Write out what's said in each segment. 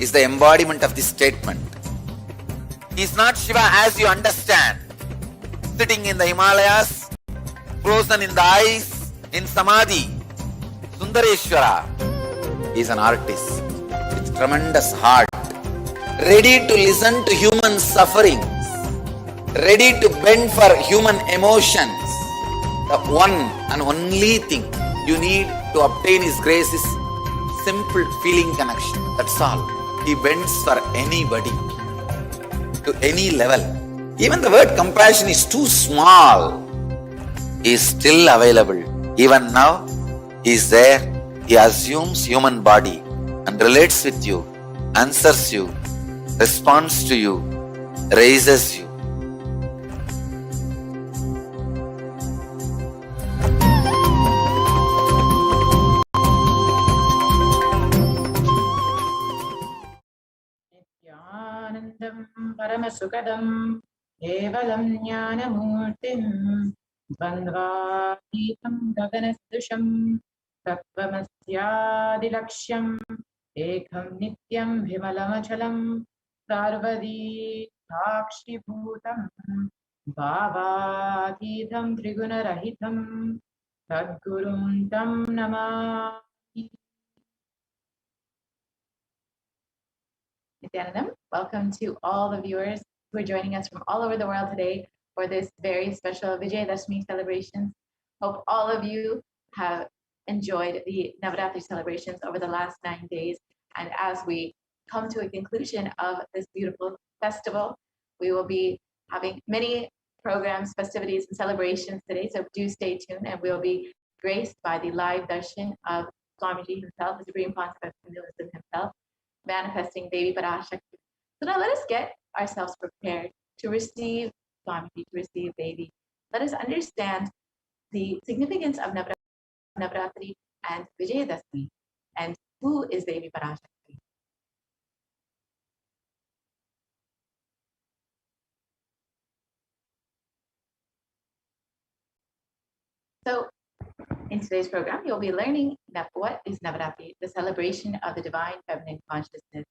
is the embodiment of this statement. He is not Shiva as you understand, sitting in the Himalayas, frozen in the ice, in Samadhi. Sundareshwara is an artist with tremendous heart, ready to listen to human sufferings, ready to bend for human emotions. The one and only thing you need to obtain His grace is simple feeling connection. That's all. He bends for anybody, to any level. Even the word compassion is too small. He is still available. Even now, He is there. He assumes human body and relates with you, answers you, responds to you, raises you. Nityanandam Paramasukadam Kevalam Jnanamurtim Bandvatītam Gaganasdusham Tattvamasyaadilakshyam Ekam Nityam Vimalamachalam Sarvadi Sakshibhutam Bhavatītam Trigunarahitam Sadgurum Tam Namami. Nityanandam, welcome to all the viewers who are joining us from all over the world today for this very special Vijayadashmi celebrations. Hope all of you have enjoyed the Navaratri celebrations over the last 9 days. And as we come to a conclusion of this beautiful festival, we will be having many programs, festivities, and celebrations today. So do stay tuned, and we'll be graced by the live darshan of Swamiji himself, the Supreme Pontiff of Hinduism himself, manifesting Devi Parashakti. So now let us get ourselves prepared to receive Swamiji, to receive Devi. Let us understand the significance of Navaratri and Vijayadashmi, and who is Devi Parashakti. So in today's program, you'll be learning that what is Navaratri, the celebration of the divine feminine consciousness,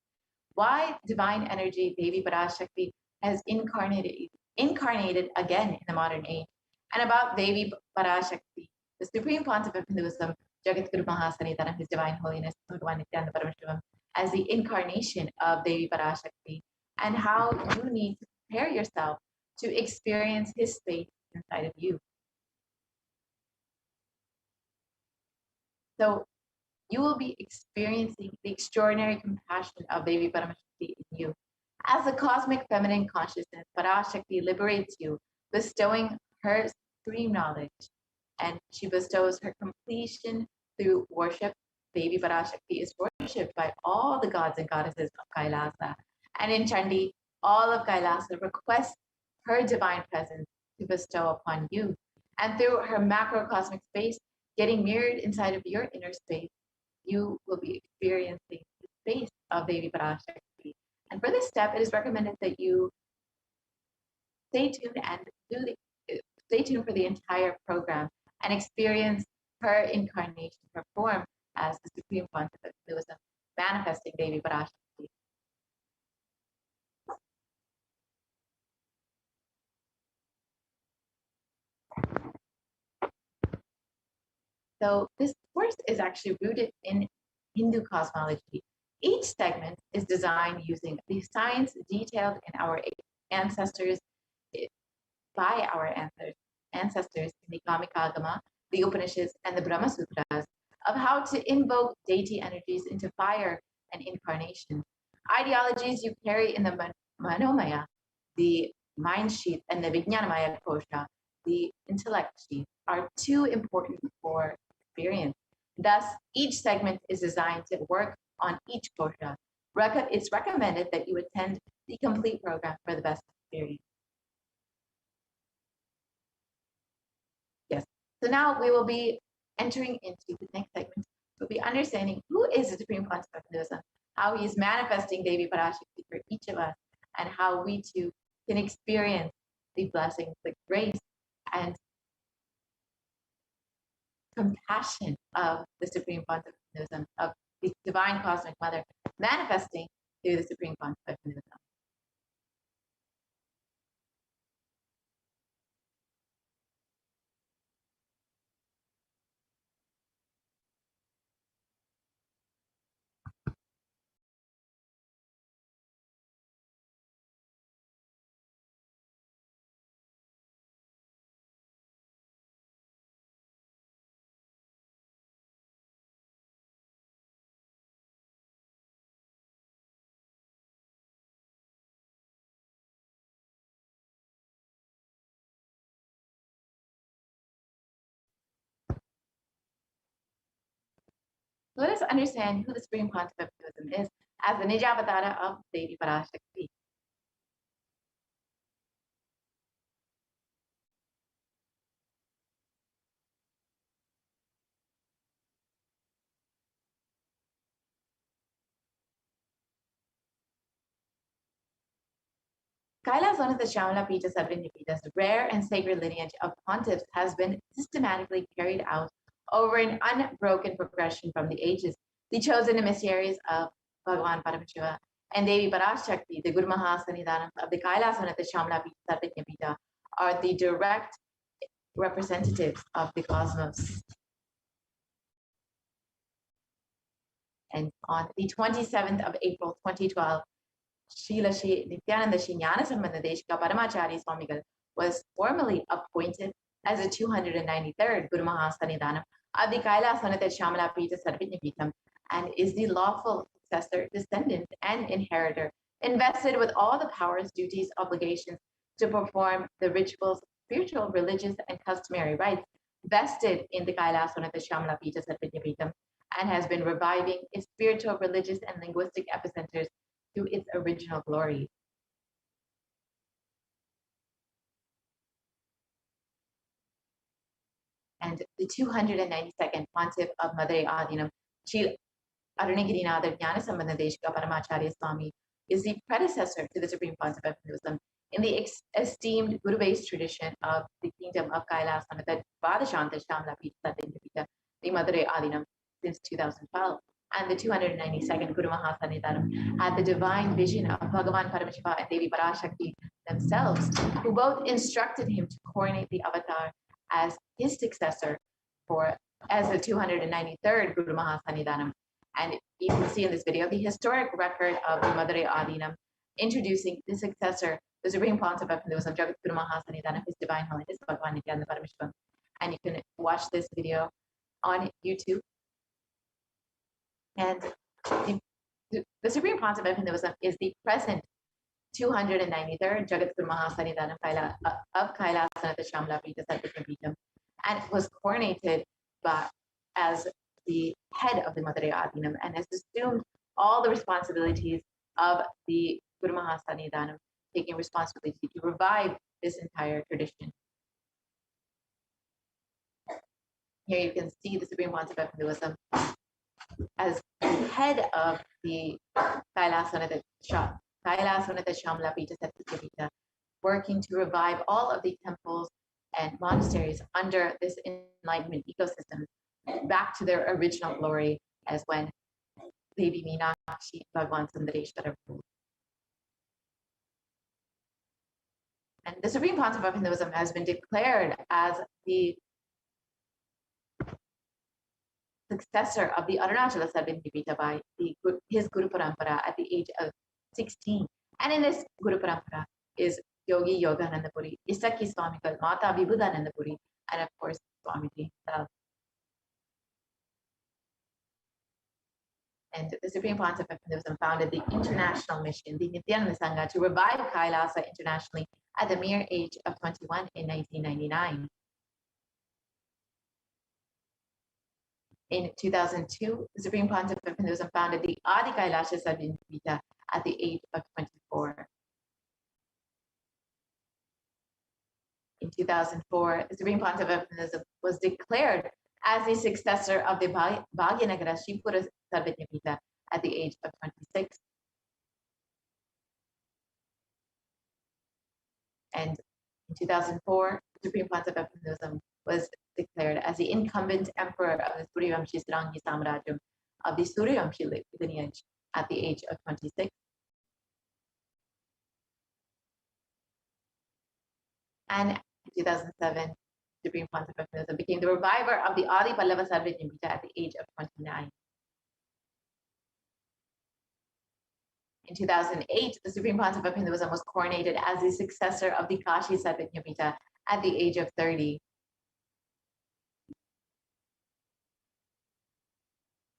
why divine energy, Devi Parashakti, has incarnated again in the modern age, and about Devi Parashakti, the Supreme Pontiff of Hinduism, Jagatguru Mahasanitaram, His Divine Holiness, Bhagavan Nityananda Paramashivam, as the incarnation of Devi Parashakti, and how you need to prepare yourself to experience His space inside of you. So you will be experiencing the extraordinary compassion of Devi Paramashiva in you. As a cosmic feminine consciousness, Parashakti liberates you, bestowing her supreme knowledge, and she bestows her completion through worship. Devi Parashakti is worshipped by all the gods and goddesses of Kailasa. And in Chandi, all of Kailasa requests her divine presence to bestow upon you. And through her macrocosmic space, getting mirrored inside of your inner space, you will be experiencing the space of Devi Parashakti. And for this step, it is recommended that you stay tuned and stay tuned for the entire program and experience her incarnation, her form as the Supreme Pontiff of Hinduism, manifesting Devi Parashakti. So this course is actually rooted in Hindu cosmology. Each segment is designed using the science detailed in our ancestors, by our ancestors in the Kamikagama, the Upanishads, and the Brahma Sutras, of how to invoke deity energies into fire and incarnation. Ideologies you carry in the Manomaya, the mind sheath, and the Vijnanamaya kosha, the intellect sheath, are too important for experience. Thus, each segment is designed to work on each kosha. It's recommended that you attend the complete program for the best experience. Yes. So now we will be entering into the next segment. We'll be understanding who is the Supreme Pontiff of Hinduism, how he is manifesting Devi Parashakti for each of us, and how we too can experience the blessings, the grace, and compassion of the Supreme Pontiff of Hinduism, of the Divine Cosmic Mother, manifesting to the Supreme Pontiff of Hinduism. Let us understand who the Supreme Pontiff of Hinduism is as the Nijavatara of Devi Parashakti. Kailas, one of the Shamala Pita Sarvanyapita's rare and sacred lineage of pontiffs, has been systematically carried out over an unbroken progression from the ages. The chosen emissaries of Bhagavan Paramashiva and Devi Parashakti, the Guru Mahasannidhanams of the Kailas, one of the Shamala Pita Sarvanyapita, are the direct representatives of the cosmos. And on the 27th of April 2012, Srila Nityananda Srinyana Sambandadeshika Paramacharya Swamigal was formally appointed as the 293rd Guru Mahasannidhanam of the Kailas Sanatha Shamala Pita Sarvanyapitham and is the lawful successor, descendant, and inheritor, invested with all the powers, duties, obligations to perform the rituals, spiritual, religious, and customary rites vested in the Kailas Sanatha Shamala Pita Sarvanyapitham, and has been reviving its spiritual, religious, and linguistic epicenters to its original glory. And the 292nd Pontiff of Madurai Adinam, Sri Arunagirinatha Jnana Sambandadeshika Paramacharya Swami, is the predecessor to the Supreme Pontiff of Hinduism in the esteemed Guru-based tradition of the Kingdom of Kailas Sanatha Vadashanta Shamala Pita Sarvanyapita, the Madurai Adinam, since 2012. And the 292nd Guru Mahasannidhanam had the divine vision of Bhagavan Paramashiva and Devi Parashakti themselves, who both instructed him to coronate the avatar as his successor as the 293rd Guru Mahasannidhanam. And you can see in this video the historic record of the Madurai Adinam introducing the successor, the Supreme Pontiff of Hinduism, Jagat Guru Mahasannidhanam, His Divine Holiness Bhagavan Nityananda Paramashiva. And you can watch this video on YouTube. And the Supreme Pontiff of Hinduism is the present 293rd Jagat Guru Mahasannidhanam of Kailas Sanatha Shamala Pita Sarvanyapitham, and was coronated as the head of the Madurai Adinam and has assumed all the responsibilities of the Guru Mahasannidhanam, taking responsibility to revive this entire tradition. Here you can see the Supreme Pontiff of Hinduism as the head of the Kailas Sanatha Shamala Pita Sarvanyapita, working to revive all of the temples and monasteries under this enlightenment ecosystem back to their original glory as when Devi Meenakshi Bhagavan Sundareshwara ruled. And the Supreme Pontiff of Hinduism has been declared as the successor of the Arunachala Sarvanyapita by his Guru Parampara at the age of 16. And in this Guru Parampara is Yogi Yogananda Puri, Isaki Swamigal, Mata Vibhudananda Puri, and of course Swamiji himself. And the Supreme Pontiff of Hinduism founded the international mission, the Nityananda Sangha, to revive Kailasa internationally at the mere age of 21 in 1999. In 2002, the Supreme Pontiff of Hinduism founded the Adi Kailasha Sarvanyapita at the age of 24. In 2004, the Supreme Pontiff of Hinduism was declared as the successor of the Bhagyanagara Shivpura Sarvanyapita at the age of 26. And in 2004, the Supreme Pontiff of Hinduism was declared as the incumbent emperor of the Suryavamshi Sarangi Samrajyam of the Suryavamshi lineage at the age of 26. And in 2007, Supreme Pontiff of Hinduism became the reviver of the Adi Pallava Sarvajñapita at the age of 29. In 2008, the Supreme Pontiff of Hinduism was coronated as the successor of the Kashi Sarvajñapita at the age of 30.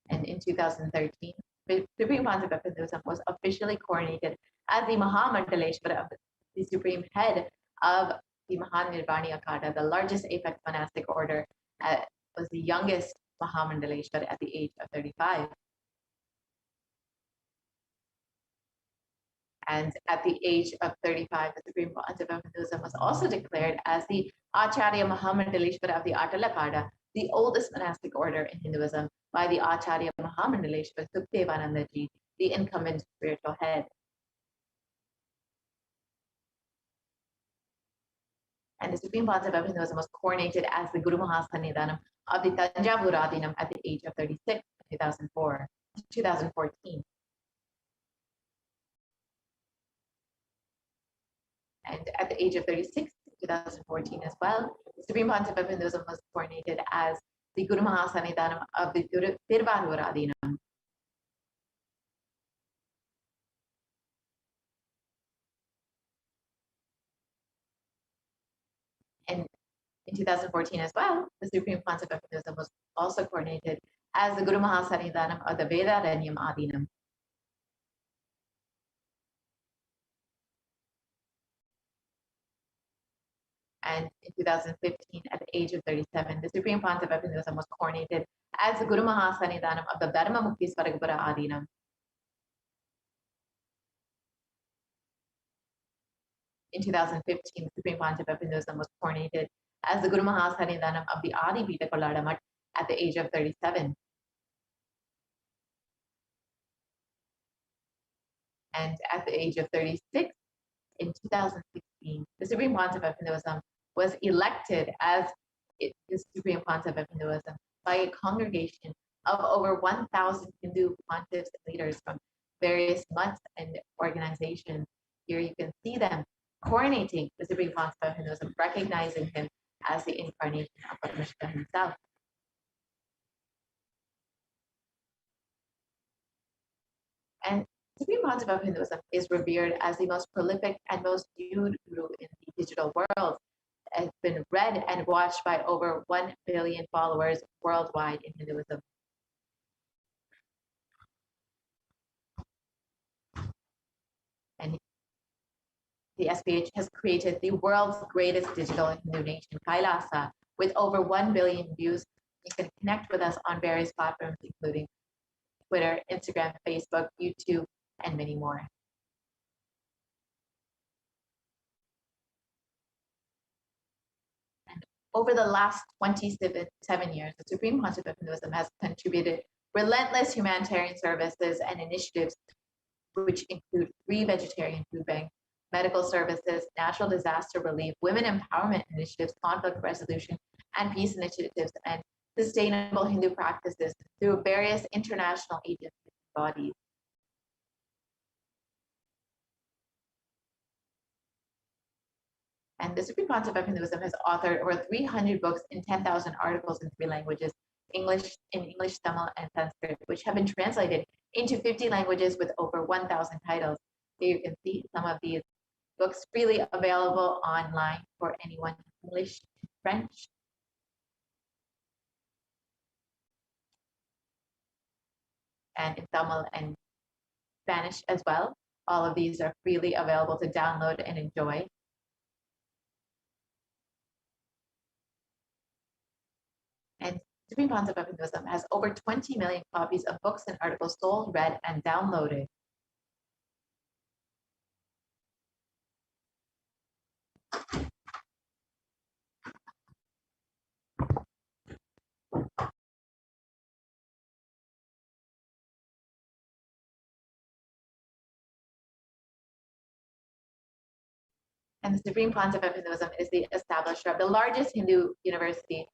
And in 2013, the Supreme Pontiff of Hinduism was officially coronated as the Mahamandaleshwara, the supreme head of the Mahanirvani Akada, the largest apex monastic order, was the youngest Mahamandaleshwara at the age of 35. And at the age of 35, the Supreme Pontiff of Hinduism was also declared as the Acharya Mahamandaleshwara of the Atalakada, the oldest monastic order in Hinduism, by the Acharya Mahamandaleshwara Sukhdevanandaji, the incumbent spiritual head. And the Supreme Pontiff of Hinduism was coronated as the Guru Mahasannidhanam of the Tanjavur at the age of 36 in 2014. And at the age of 36 in 2014 as well, the Supreme Pontiff of Hinduism was coronated as the Guru Mahasannidhanam of the Tirvaruradinam. And in 2014 as well, the Supreme Pontiff of Hinduism was also coronated as the Guru Mahasannidhanam of the Vedaranyam Adinam. And in 2015, at the age of 37, the Supreme Pontiff of Hinduism was coronated as the Guru Mahasannidhanam of the Dharma Mukti Swaragpura Adinam. In 2015, the Supreme Pontiff of Hinduism was coronated as the Guru Mahasannidhanam of the Adi Pita Kollada Mutt at the age of 37. And at the age of 36, in 2016, the Supreme Pontiff of Hinduism was elected as the Supreme Pontiff of Hinduism by a congregation of over 1,000 Hindu pontiffs and leaders from various mutts and organizations. Here you can see them coronating the Supreme Pontiff of Hinduism, recognizing him as the incarnation of Paramashiva himself. And Supreme Pontiff of Hinduism is revered as the most prolific and most viewed guru in the digital world. It has been read and watched by over 1 billion followers worldwide in Hinduism. And the SPH has created the world's greatest digital Hindu nation, Kailasa, with over 1 billion views. You can connect with us on various platforms, including Twitter, Instagram, Facebook, YouTube, and many more. And over the last 27 years, the Supreme Pontiff of Hinduism has contributed relentless humanitarian services and initiatives, which include free vegetarian food banks, medical services, natural disaster relief, women empowerment initiatives, conflict resolution and peace initiatives, and sustainable Hindu practices through various international agencies and bodies. And the Supreme Pontiff of Hinduism has authored over 300 books and 10,000 articles in 3 languages, English, Tamil, and Sanskrit, which have been translated into 50 languages with over 1,000 titles. Here you can see some of these books freely available online for anyone in English and French. And in Tamil and Spanish as well. All of these are freely available to download and enjoy. And Supreme Pontiff of Hinduism has over 20 million copies of books and articles sold, read, and downloaded. And the Supreme Pontiff of Hinduism is the establisher of the largest Hindu university,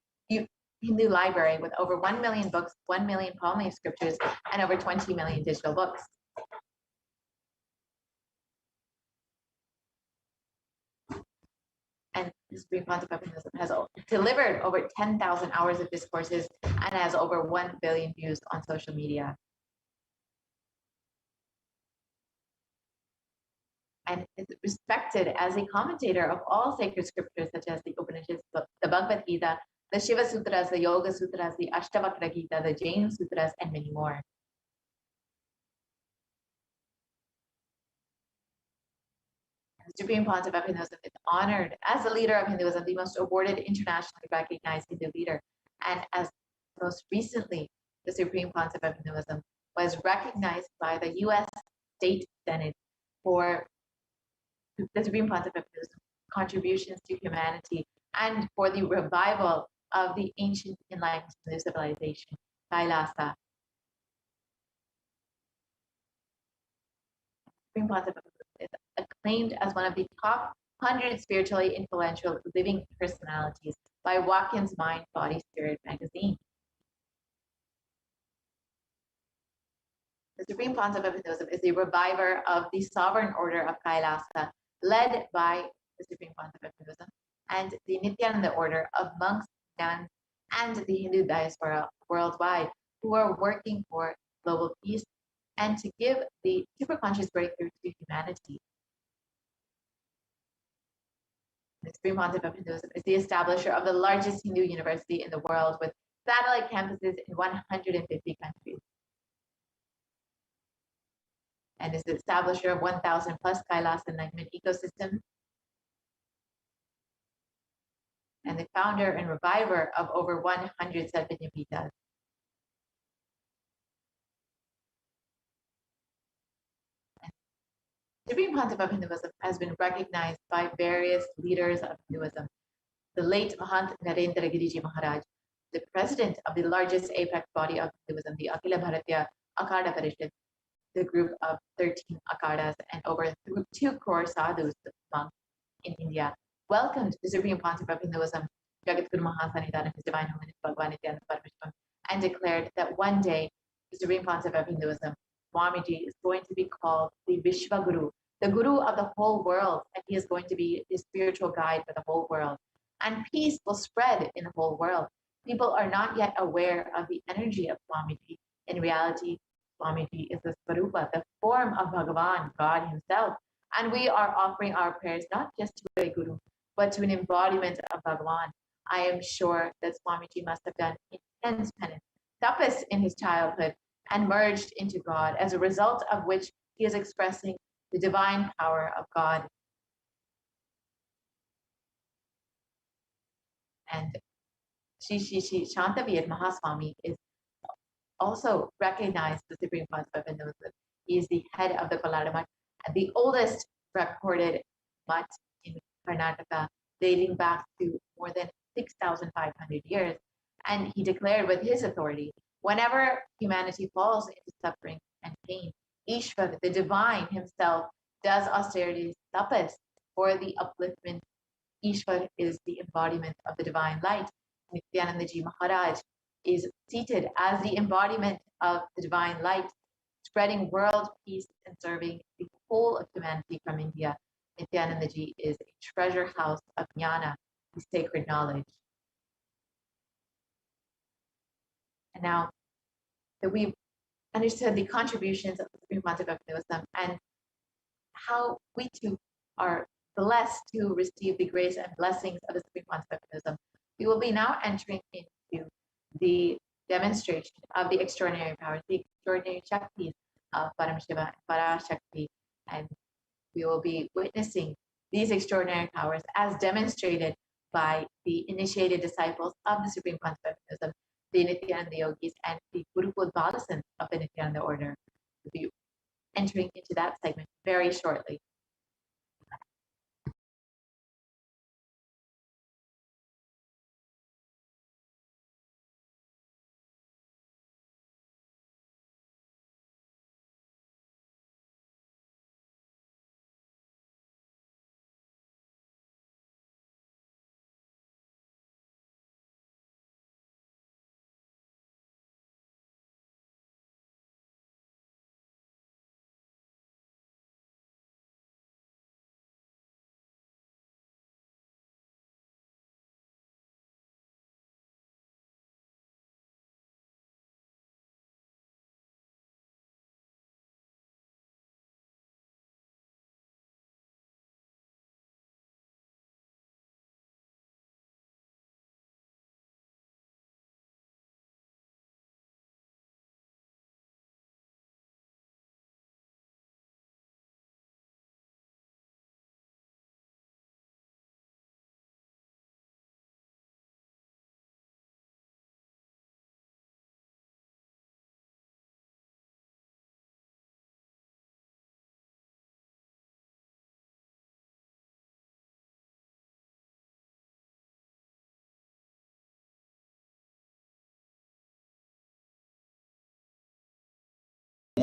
Hindu library, with over 1 million books, 1 million Pali scriptures, and over 20 million digital books. And the Supreme Pontiff has delivered over 10,000 hours of discourses and has over 1 billion views on social media. And is respected as a commentator of all sacred scriptures such as the Upanishads, the Bhagavad Gita, the Shiva Sutras, the Yoga Sutras, the Ashtavakra Gita, the Jain Sutras, and many more. The Supreme Pontiff of Hinduism is honored as the leader of Hinduism, the most awarded internationally recognized Hindu leader. And as most recently, the Supreme Pontiff of Hinduism was recognized by the US State Senate for the Supreme Pontiff of Hinduism contributions to humanity and for the revival of the ancient enlightened Hindu civilization, Kailasa. Supreme Pontiff of Hinduism is acclaimed as one of the top 100 spiritually influential living personalities by Watkins Mind, Body, Spirit magazine. The Supreme Pontiff of Hinduism is the reviver of the Sovereign Order of Kailasa, led by the Supreme Pontiff of Hinduism and the Nityananda Order of monks, nuns, and the Hindu diaspora worldwide, who are working for global peace and to give the superconscious breakthrough to humanity. The Supreme Pontiff of Hinduism is the establisher of the largest Hindu university in the world with satellite campuses in 150 countries. And is the establisher of 1,000 plus Kailas enlightenment ecosystems, and the founder and reviver of over 100 Sadhvinipitas. Supreme Pontiff of Hinduism has been recognized by various leaders of Hinduism. The late Mahant Narendra Giriji Maharaj, the president of the largest apex body of Hinduism, the Akhila Bharatiya Akhada Parishad, the group of 13 akhadas and over 2 crore sadhus, monks in India, welcomed the Supreme Pontiff of Hinduism, Jagadguru Mahasannidhanam, His Divine Holiness Bhagavan Nityananda Paramashiva, and declared that one day the Supreme Pontiff of Hinduism, Swamiji, is going to be called the Vishwa Guru, the Guru of the whole world, and he is going to be the spiritual guide for the whole world. And peace will spread in the whole world. People are not yet aware of the energy of Swamiji. In reality, Swamiji is the Svarupa, the form of Bhagavan, God himself. And we are offering our prayers not just to a Guru, but to an embodiment of Bhagavan. I am sure that Swamiji must have done intense penance, tapas in his childhood, and merged into God, as a result of which he is expressing the divine power of God. And Shri Shantavir Mahaswami is also recognized the Supreme Pontiff of Hinduism. He is the head of the Kolara Mutt, the oldest recorded mutt in Karnataka, dating back to more than 6,500 years. And he declared with his authority, whenever humanity falls into suffering and pain, Ishvara, the divine himself, does austerities, tapas, for the upliftment. Ishvara is the embodiment of the divine light. Nityanandaji Maharaj is seated as the embodiment of the divine light, spreading world peace and serving the whole of humanity from India. Nityanandaji is a treasure house of jnana, the sacred knowledge. And now that we've understood the contributions of the Supreme Pontiff of Hinduism and how we too are blessed to receive the grace and blessings of the Supreme Pontiff of Hinduism, we will be now entering into the demonstration of the extraordinary powers, the extraordinary Shaktis of Paramashiva and Parashakti, and we will be witnessing these extraordinary powers as demonstrated by the initiated disciples of the Supreme Pontiff of Hinduism, the Nityananda Yogis, and the Gurukul Balasans of the Nityananda order. We'll be entering into that segment very shortly.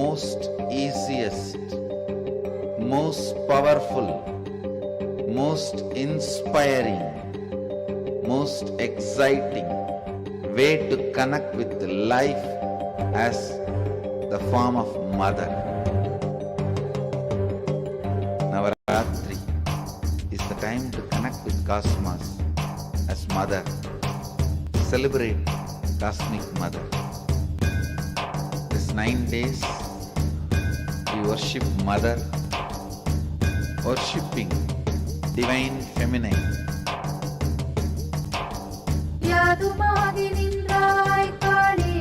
most easiest, most powerful, most inspiring, most exciting way to connect with life as the form of mother. Navaratri is the time to connect with cosmos as mother. Celebrate cosmic mother. These 9 days we worship mother, worshipping divine feminine. யாதுமாகி நின்றாய் காளி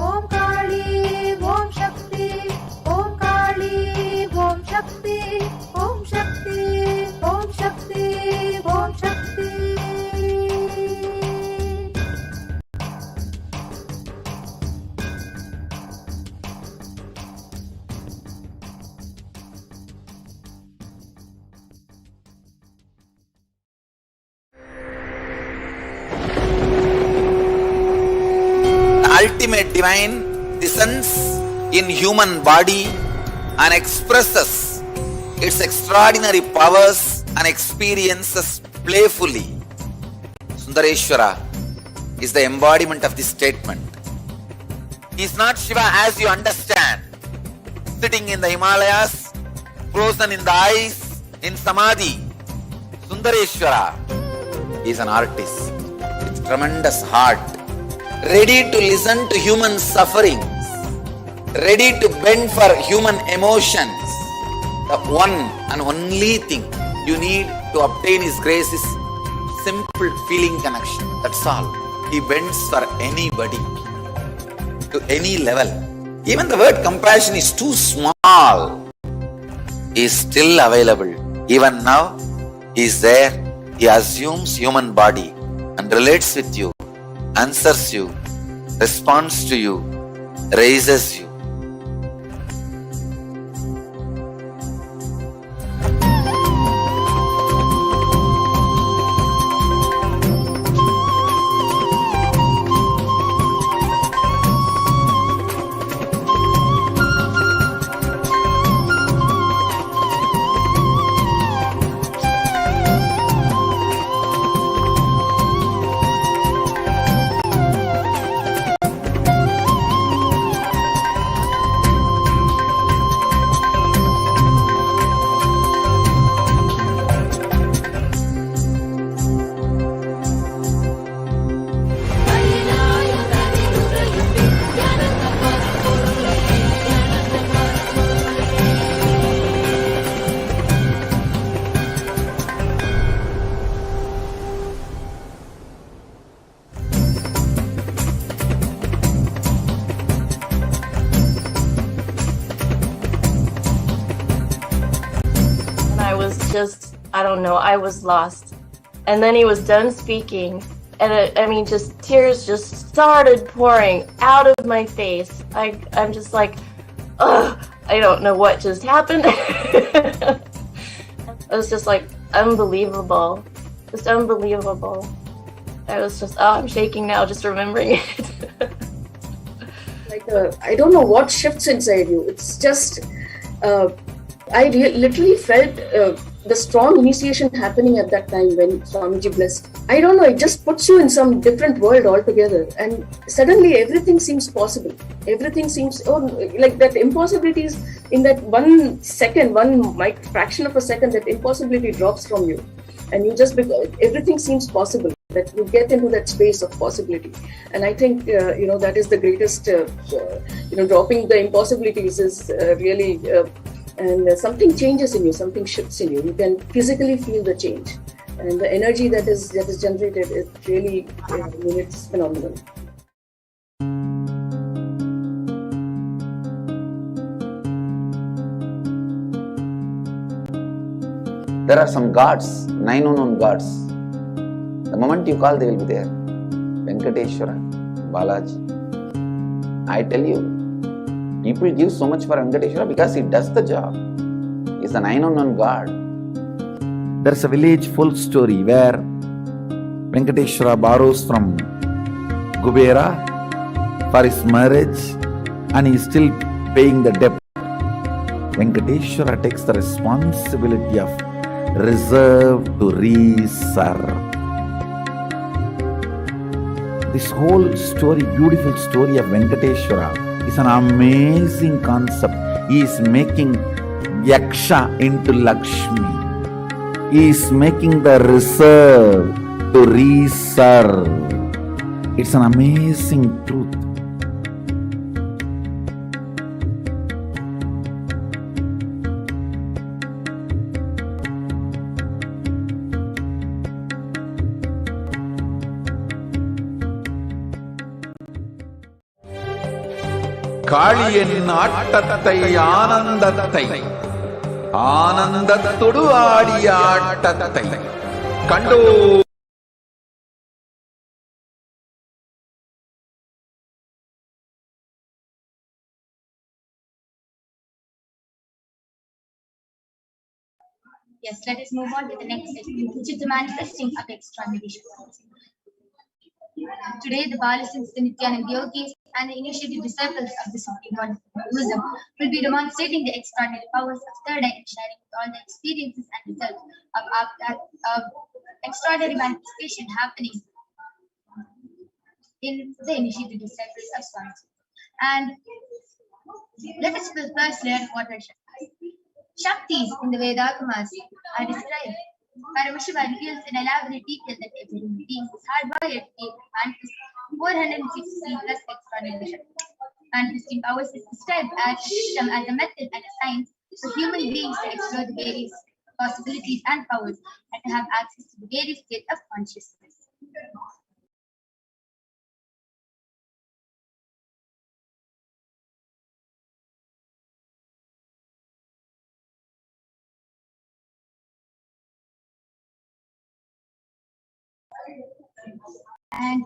ஓம் காளி ஓம் சக்தி ஓம் காளி ஓம் சக்தி ஓம் சக்தி ஓம் சக்தி ஓம் சக்தி. Ultimate divine descends in human body and expresses its extraordinary powers and experiences playfully. Sundareshwara is the embodiment of this statement. He is not Shiva as you understand, sitting in the Himalayas, frozen in the ice, in Samadhi. Sundareshwara is an artist with tremendous heart, ready to listen to human sufferings, ready to bend for human emotions. The one and only thing you need to obtain His grace is simple feeling connection. That's all. He bends for anybody, to any level. Even the word compassion is too small. He is still available. Even now, He is there. He assumes human body and relates with you, answers you, responds to you, raises you. I don't know, I was lost. And then he was done speaking, and just tears just started pouring out of my face. I'm just like, ugh, I don't know what just happened. It was just like unbelievable, just unbelievable. I was just, I'm shaking now just remembering it. I don't know what shifts inside you. It's just, I literally felt the strong initiation happening at that time when Swamiji blessed. I don't know, it just puts you in some different world altogether, and suddenly everything seems possible. Everything seems, like that impossibilities in that 1 second, fraction of a second, that impossibility drops from you, and you just, everything seems possible. That you get into that space of possibility, and I think that is the greatest. Dropping the impossibilities is really. And something changes in you, something shifts in you. You can physically feel the change, and the energy that is generated is really, it's phenomenal. There are some gods, 9 unknown gods. The moment you call, they will be there. Venkateshwara, Balaji. I tell you, people give so much for Venkateshwara because he does the job. He's the 9 unknown god. There's a village folk story where Venkateshwara borrows from Kubera for his marriage and he is still paying the debt. Venkateshwara takes the responsibility of reserve to reserve. This whole story, beautiful story of Venkateshwara is an amazing concept. He is making Yaksha into Lakshmi. He is making the reserve to reserve. It's an amazing truth. காளியின் ஆட்டத்தை ஆனந்தத்தை ஆனந்தத்தொடு ஆடிய ஆட்டத்தை கண்டோ. Yes, let us move on to the next segment, which is the manifesting of extraordinary Shaktis. Today, the Balasins, the Nityananda yogis, and the initiated disciples of the Supreme Lord Buddhism will be demonstrating the extraordinary powers of third eye and sharing with all the experiences and results of extraordinary manifestation happening in the initiated disciples of Swamiji. And let us first learn what are Shaktis. Shaktis in the Vedagamas are described. Paramashiva reveals in elaborate detail that every human being is hardwired to be able to manifest 460 plus extraordinary Shaktis. Manifesting powers is described as a method and a science for human beings to explore the various possibilities and powers and to have access to the various states of consciousness. And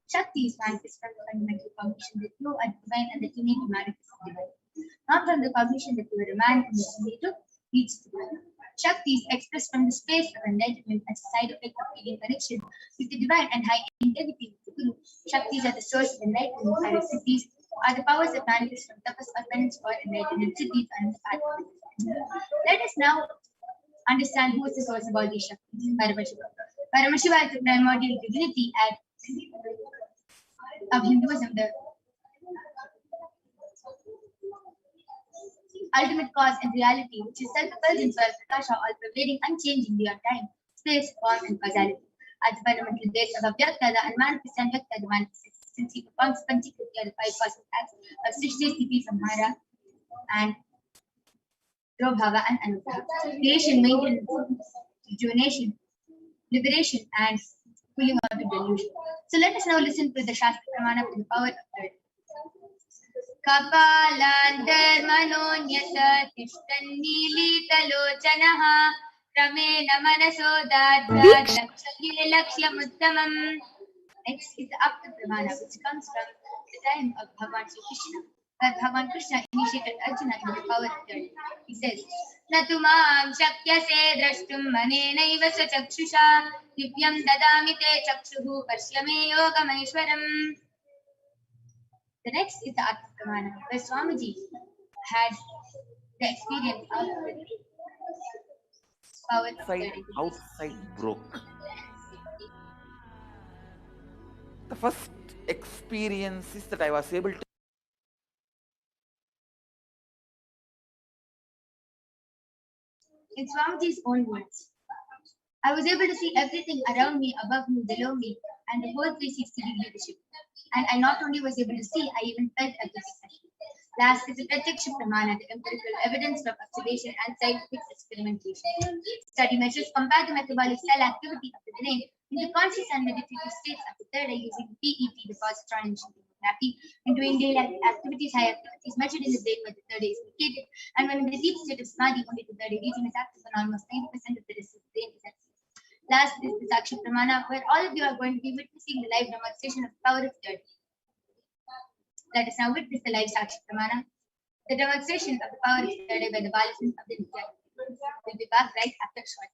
Shakti is manifest from the fundamental cognition that you are divine and that you need to manifest the divine. Not from the cognition that you are a man and that you need to reach the divine. Shakti is expressed from the space of enlightenment as a side effect of feeling connection with the divine and high integrity with the Guru. Shaktis are the source of enlightenment, and siddhis are the powers that manifest from tapas or penance or enlightenment. Siddhis are in the path of the. Let us now understand who is the source of all these Shaktis. Paramashiva. Paramashiva is the primordial divinity of Hinduism, the ultimate cause and reality, which is self-effulgence or prakasha, all pervading, unchanging beyond time, space, form, and causality. At the fundamental base of Avyakta, the unmanifest and Vyakta, the manifest, since he performs Panchikritya, the five cosmic acts of Srishti, Sthiti, Samhara, and Drobhava and Anubhava. Creation, maintenance, rejuvenation, liberation, and pulling out of delusion. So let us now listen to the Shastra Pramana for the power of third. Kapalandar manonyata tishtannilitalochanaha Ramena manasodadrat lakshyamuttamam. Next is the Apta Pramana, which comes from the time of Bhagavan Sri Krishna, where Bhagavan Krishna initiated Arjuna in the power of third. He says, Natumam shakyase drashtum manenaiva swachakshusha divyam dadami te chakshuhu pashyame yogameshwaram. The next is the Atma Pramana, where Swamiji had the experience of the power of third. Outside broke. The first experience is that I was able to In Swamiji's own words, I was able to see everything around me, above me, below me, and the whole 360-degree leadership. And I not only was able to see, I even felt everything. Last is the Pratyaksha Pramana, the empirical evidence from observation and scientific experimentation. Study measures compare the metabolic cell activity of the brain in the conscious and meditative states of the third eye using PET, the positron emission tomography, and doing daily activities, high activities measured in the brain where the third eye is located. And when in the deep state of samadhi, only the third eye region is active and almost 90% of the rest of the brain is active. Last is the Sakshi Pramana, where all of you are going to be witnessing the live demonstration of the power of third. Let us now witness the live Sakshi Pramana, the demonstration of the power of third by the Balasins of the Nitya. We'll be back right after a short.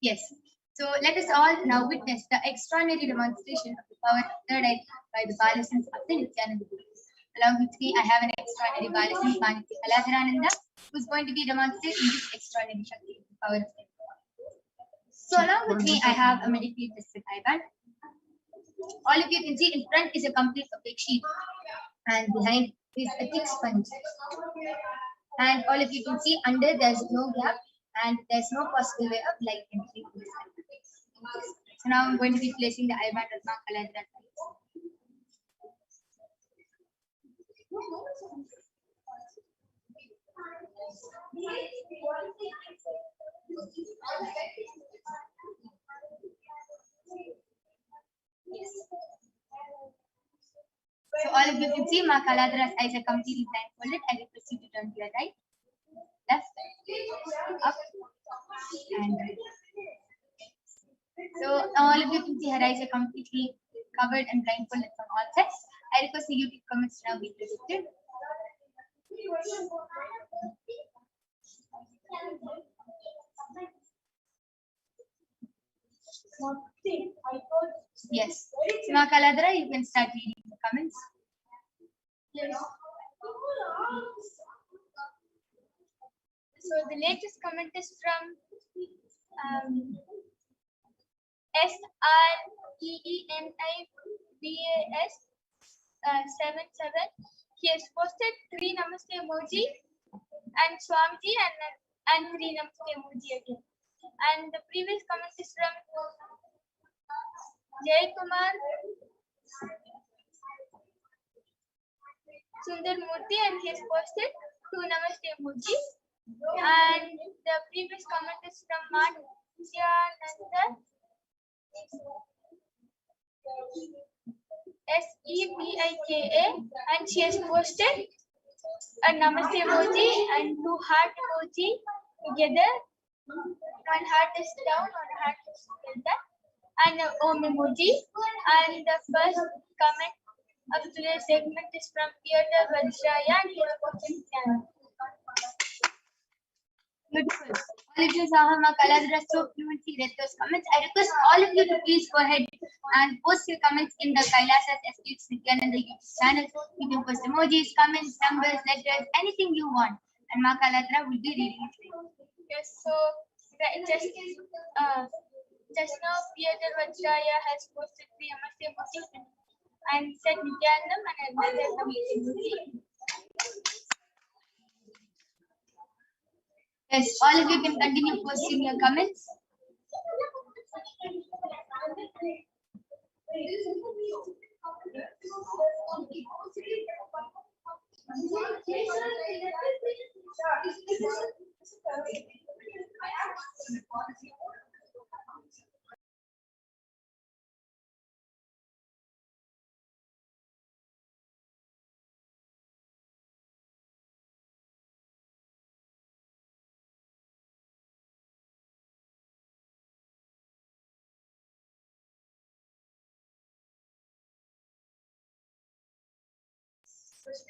Yes. So let us all now witness the extraordinary demonstration of the power of third eye by the Balasins of the Nityananda Guru. Along with me, I have an extraordinary Balasin, Manitya Kaladharananda, who is going to be demonstrating this extraordinary Shakti, the power of third eye. So along with me, I have a medically tested eye band. All of you can see in front is a complete opaque sheet, and behind is a thick sponge. And all of you can see under there's no gap and there's no possible way of light entering this eye. So now I'm going to be placing the eye band on my Kaladra. So all of you can see Ma Kaladra's eyes are completely blindfolded. I request you to turn to your right, left, up, and right. So all of you can see her eyes are completely covered and blindfolded from all sides. I request the YouTube comments to now be presented. Yes. So Ma Kaladra, you can start reading the comments. Yes. So the latest comment is from SREENIBAS 77. He has posted 3 Namaste emoji and Swamiji and 3 Namaste emoji again. And the previous comment is from Jay Kumar Sundar Murthy, and he has posted 2 Namaste emoji. And the previous comment is from Matyananda SEBIKA, and she has posted a Namaste emoji and 2 heart emoji together. 1 heart is down, 1 heart is together, and an Om emoji. And the first comment of today's segment is from Theodore Vajraya, and he has posted piano. Beautiful. All of you saw how Ma Kaladra so fluently read those comments. I request all of you to please go ahead and post your comments in the Kailasas SPH Nityananda YouTube channel. You can post emojis, comments, numbers, letters, anything you want. And Ma Kaladra will be reading it. Yes, so just now Theodore Vajraya has posted 3 Namaste emojis and said Nityanandam and another Namaste emoji. Yes, all of you can continue posting your comments.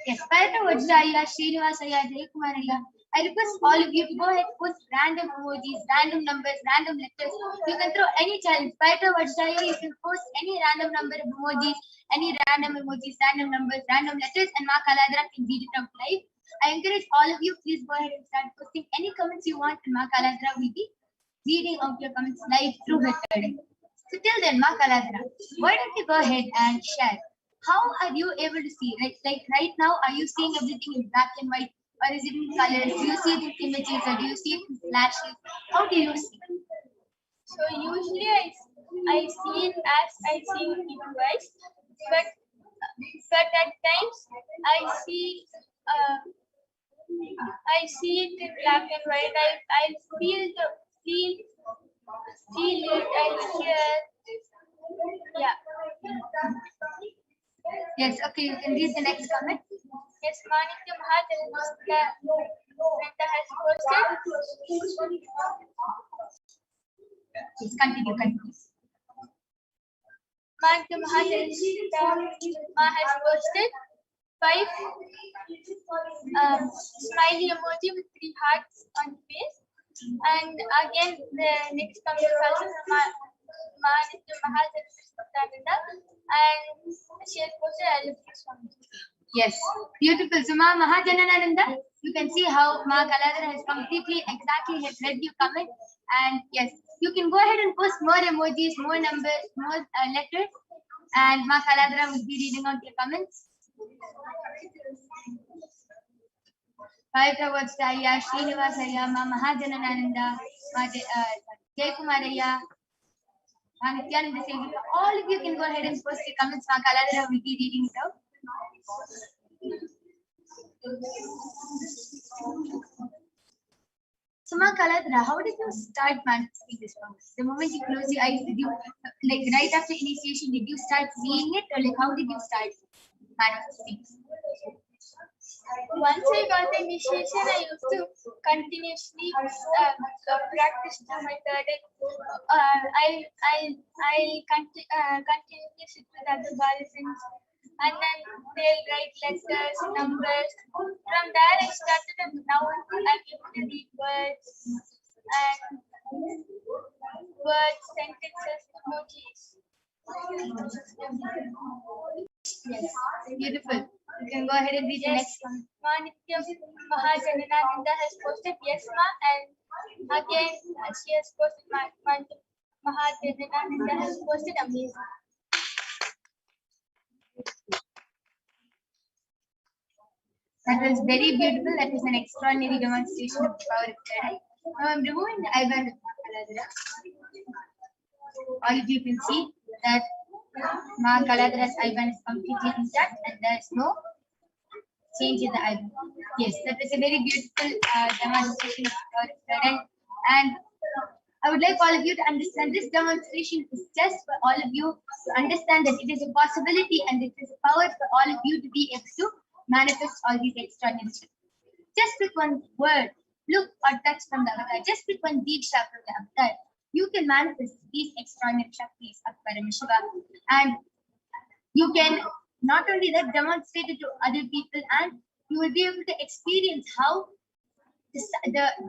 Yes, Parata Vajraya, Srinivasaya, Jaykumaraya. I request all of you to go ahead and post random emojis, random numbers, random letters. You can throw any challenge. Parata Vajraya, you can post any random number of emojis, any random emojis, random numbers, random letters, and Ma Kaladra can read it out live. I encourage all of you, please go ahead and start posting any comments you want, and Ma Kaladra will be reading out your comments live through her third eye. So till then, Ma Kaladra, why don't you go ahead and share? How are you able to see? Like right now, are you seeing everything in black and white, or is it in colors? Do you see it in images, or do you see it in flashes? How do you see? So usually I see it as I see it in white, but at times I see it in black and white. I feel it. I hear. Yeah. Yes. Okay. You can read the next comment. Yes, Manikya Mahajan has posted. Yes, continue. Manikya Mahajan has posted 5 smiley emoji with 3 hearts on the face. And again, the next comes is also Mahajanananda, and she has posted Alipur Swami. Yes, beautiful. So, Ma Mahajanananda, you can see how Ma Kaladhara has completely exactly has read your comment. And yes, you can go ahead and post more emojis, more numbers, more letters. And Ma Kaladhara will be reading out your comments. Pavitra Vatstaya, Srinivasaya, Ma Mahajanananda, Ma Jaykumaraya, Ma Nityananda Sevika. All of you can go ahead and post your comments. Ma Kaladhara will be reading it out. So, Ma Kaladhara, how did you start manifesting this power? The moment you close your eyes, did you, like right after initiation, did you start seeing it, or like how did you start manifesting? Once I got the initiation, I used to continuously practice the method. I continuously sit with other balance, and then they'll write letters, numbers. From there, I started, and now I'm able to read words sentences, emojis. Yes, beautiful. You can go ahead and read the next one. Manityam Mahajanananda has posted yes, ma, and again she has posted Mahajanananda has posted amazing. That was very beautiful. That was an extraordinary demonstration of the power of prayer. Now I'm removing the eyeband of Ma Kaladhara. All of you can see that Ma Kaladhara's eyeband is completely intact and there is no change in the eyeband. Yes, that was a very beautiful demonstration of the power of prayer. And I would like all of you to understand this demonstration is just for all of you to understand that it is a possibility and it is a power for all of you to be able to manifest all these extraordinary things. Just with one word, look or touch from the avatar, just with one diksha from the avatar, you can manifest these extraordinary shaktis of Paramashiva. And you can not only that demonstrate it to other people, and you will be able to experience how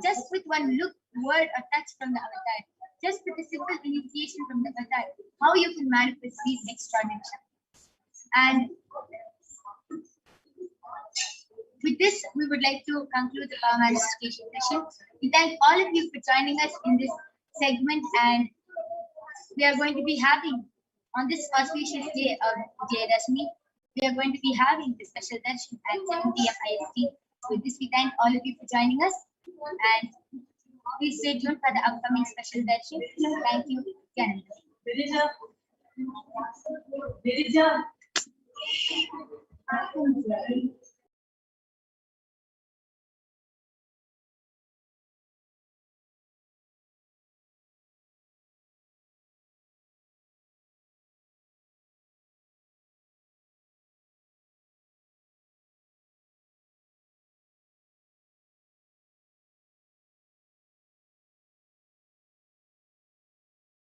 just with one look, word or touch from the avatar, just with a simple initiation from the avatar, how you can manifest these extraordinary shaktis. And with this, we would like to conclude the power manifestation session. We thank all of you for joining us in this segment, and we are going to be having, on this auspicious day of Vijayadashmi, we are going to be having the special darshan at 7 p.m. IST. With this, we thank all of you for joining us, and please stay tuned for the upcoming special darshan. Thank you. Jananda.